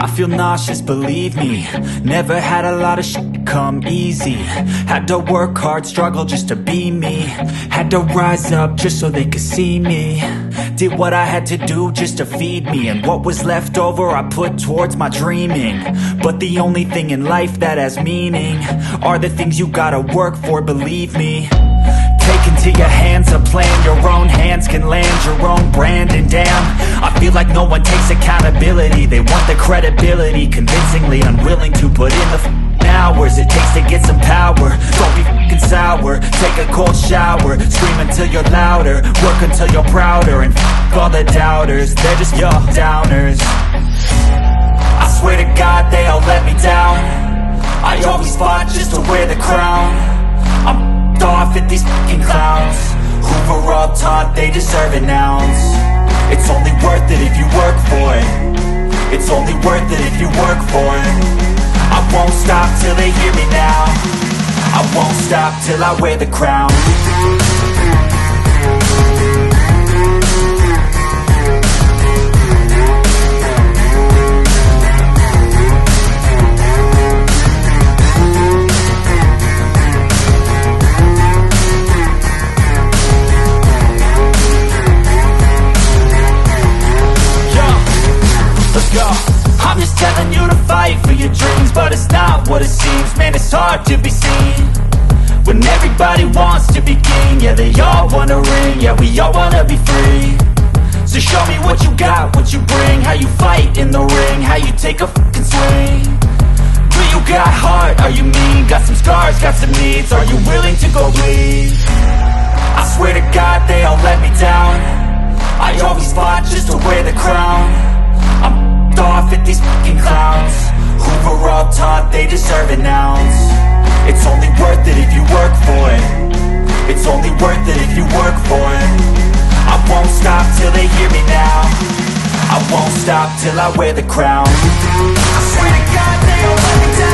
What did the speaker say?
I feel nauseous, believe me. Never had a lot of shit come easy. Had to work hard, struggle just to be me. Had to rise up just so they could see me. Did what I had to do just to feed me. And what was left over I put towards my dreaming. But the only thing in life that has meaning are the things you gotta work for, believe me. Take into your hands a plan. Your own hands can land your own brand. And damn, I feel like no one takes accountability. They want the credibility, convincingly unwilling to put in the hours it takes to get some power. Don't be f***ing sour. Take a cold shower. Scream until you're louder. Work until you're prouder. And f*** all the doubters, they're just your downers. I swear to God they all let me down. I always fought just to wear the crown. I'm off at these fucking clowns who were all taught they deserve an ounce. It's only worth it if you work for it. It's only worth it if you work for it. I won't stop till they hear me now. I won't stop till I wear the crown. I'm just telling you to fight for your dreams, but it's not what it seems. Man, it's hard to be seen when everybody wants to be king. Yeah, they all wanna ring, yeah, we all wanna be free. So show me what you got, what you bring, how you fight in the ring, how you take a fucking swing. Do you got heart, are you mean? Got some scars, got some needs, are you willing to go bleed? I swear to God they all let me down. I always fought just to wear the crown. I'm off at these fucking clowns who were all taught they deserve an ounce. It's only worth it if you work for it. It's only worth it if you work for it. I won't stop till they hear me now. I won't stop till I wear the crown. I swear to God they all let me down.